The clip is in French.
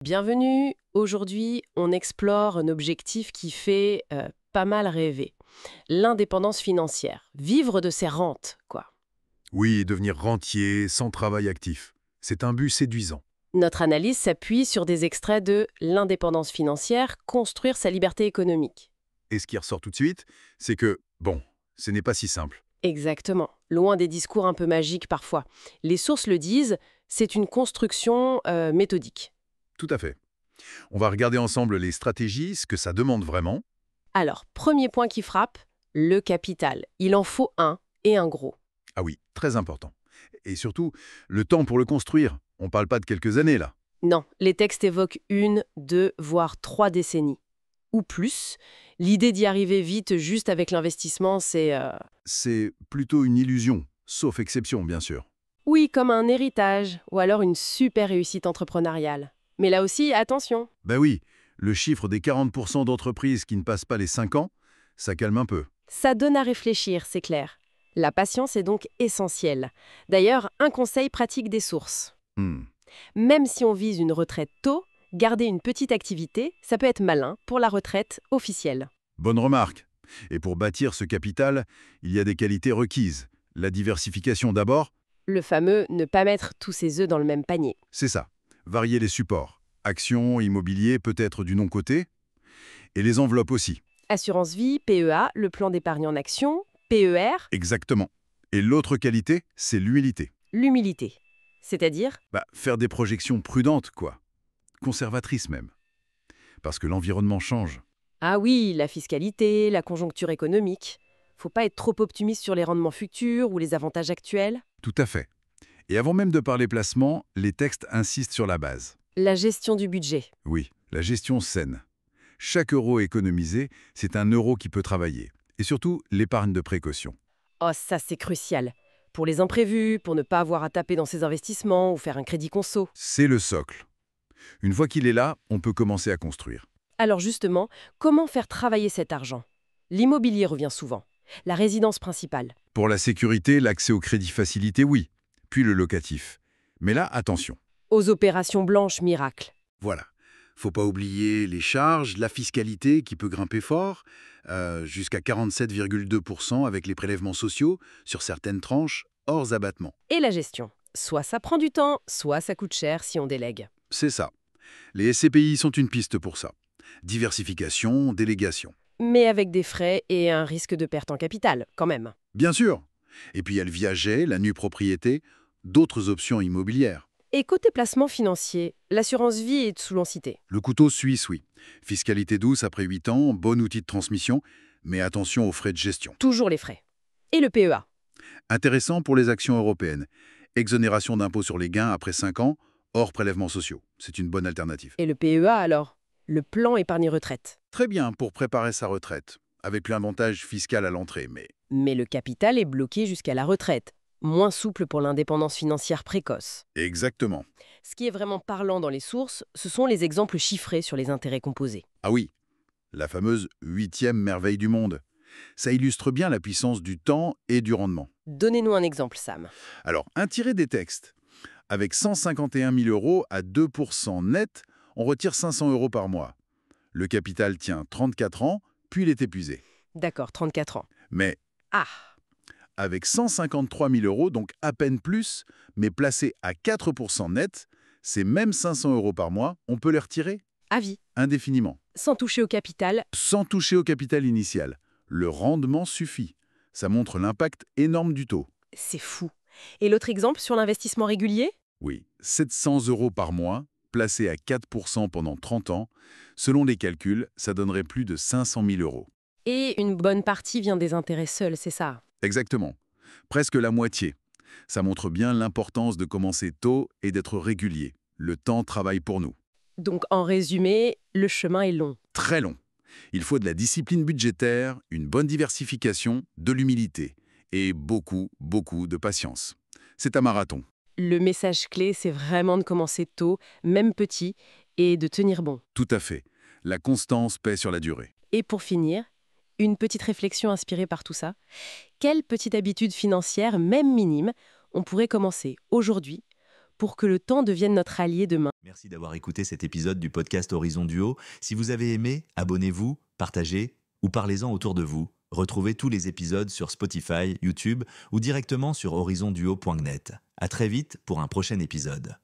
Bienvenue. Aujourd'hui, on explore un objectif qui fait pas mal rêver. L'indépendance financière. Vivre de ses rentes, quoi. Oui, devenir rentier, sans travail actif. C'est un but séduisant. Notre analyse s'appuie sur des extraits de L'indépendance financière, construire sa liberté économique. Et ce qui ressort tout de suite, c'est que, bon, ce n'est pas si simple. Exactement. Loin des discours un peu magiques parfois. Les sources le disent, c'est une construction méthodique. Tout à fait. On va regarder ensemble les stratégies, ce que ça demande vraiment. Alors, premier point qui frappe, le capital. Il en faut un, et un gros. Ah oui, très important. Et surtout, le temps pour le construire. On parle pas de quelques années, là. Non, les textes évoquent 1, 2, voire 3 décennies. Ou plus. L'idée d'y arriver vite juste avec l'investissement, c'est... C'est plutôt une illusion, sauf exception, bien sûr. Oui, comme un héritage, ou alors une super réussite entrepreneuriale. Mais là aussi, attention. Ben oui, le chiffre des 40% d'entreprises qui ne passent pas les 5 ans, ça calme un peu. Ça donne à réfléchir, c'est clair. La patience est donc essentielle. D'ailleurs, un conseil pratique des sources. Hmm. Même si on vise une retraite tôt, garder une petite activité, ça peut être malin pour la retraite officielle. Bonne remarque. Et pour bâtir ce capital, il y a des qualités requises. La diversification d'abord, Le fameux ne pas mettre tous ses œufs dans le même panier. c'est ça. Varier les supports. Actions, immobilier, peut-être du non-coté. Et les enveloppes aussi. Assurance vie, PEA, le plan d'épargne en action, PER, Exactement. Et l'autre qualité, c'est l'humilité. l'humilité. C'est-à-dire, Faire des projections prudentes, quoi. Conservatrices même. Parce que l'environnement change. ah oui, la fiscalité, la conjoncture économique. Faut pas être trop optimiste sur les rendements futurs ou les avantages actuels. Tout à fait. Et avant même de parler placement, les textes insistent sur la base. La gestion du budget. Oui, la gestion saine. Chaque euro économisé, c'est un euro qui peut travailler. Et surtout, l'épargne de précaution. Oh, ça c'est crucial. Pour les imprévus, pour ne pas avoir à taper dans ses investissements ou faire un crédit conso. C'est le socle. Une fois qu'il est là, on peut commencer à construire. Alors justement, comment faire travailler cet argent? L'immobilier revient souvent. La résidence principale. Pour la sécurité, l'accès au crédit facilité, oui. Puis le locatif. Mais là, attention. Aux opérations blanches miracles. Voilà. Faut pas oublier les charges, la fiscalité qui peut grimper fort, jusqu'à 47,2% avec les prélèvements sociaux sur certaines tranches, hors abattement. Et la gestion. Soit ça prend du temps, soit ça coûte cher si on délègue. C'est ça. Les SCPI sont une piste pour ça. Diversification, délégation. Mais avec des frais et un risque de perte en capital, quand même. Bien sûr. Et puis il y a le viager, la nue propriété, d'autres options immobilières. Et côté placement financier, l'assurance vie est souvent citée. Le couteau suisse, oui. Fiscalité douce après 8 ans, bon outil de transmission, mais attention aux frais de gestion. Toujours les frais. Et le PEA. Intéressant pour les actions européennes. Exonération d'impôt sur les gains après 5 ans, hors prélèvements sociaux. C'est une bonne alternative. Et le PEA alors? Le plan épargne retraite. Très bien pour préparer sa retraite, avec l'avantage fiscal à l'entrée, mais... Mais le capital est bloqué jusqu'à la retraite. Moins souple pour l'indépendance financière précoce. Exactement. Ce qui est vraiment parlant dans les sources, ce sont les exemples chiffrés sur les intérêts composés. Ah oui, la fameuse 8e merveille du monde. Ça illustre bien la puissance du temps et du rendement. Donnez-nous un exemple, Sam. Alors, un tiré des textes. Avec 151 000 euros à 2% net, on retire 500 euros par mois. Le capital tient 34 ans, puis il est épuisé. D'accord, 34 ans. Mais Ah, avec 153 000 euros, donc à peine plus, mais placé à 4% net, ces mêmes 500 euros par mois, on peut les retirer à vie. indéfiniment, Sans toucher au capital, sans toucher au capital initial. Le rendement suffit. Ça montre l'impact énorme du taux. c'est fou. Et l'autre exemple sur l'investissement régulier? Oui, 700 euros par mois, placés à 4% pendant 30 ans, selon les calculs, ça donnerait plus de 500 000 euros. Et une bonne partie vient des intérêts seuls, c'est ça? Exactement. Presque la moitié. Ça montre bien l'importance de commencer tôt et d'être régulier. Le temps travaille pour nous. Donc en résumé, le chemin est long. Très long. Il faut de la discipline budgétaire, une bonne diversification, de l'humilité et beaucoup, beaucoup de patience. C'est un marathon. Le message clé, c'est vraiment de commencer tôt, même petit, et de tenir bon. Tout à fait. La constance paie sur la durée. Et pour finir, une petite réflexion inspirée par tout ça. Quelle petite habitude financière, même minime, on pourrait commencer aujourd'hui pour que le temps devienne notre allié demain? Merci d'avoir écouté cet épisode du podcast Horizon Duo. Si vous avez aimé, abonnez-vous, partagez ou parlez-en autour de vous. Retrouvez tous les épisodes sur Spotify, YouTube ou directement sur horizonduo.net. À très vite pour un prochain épisode.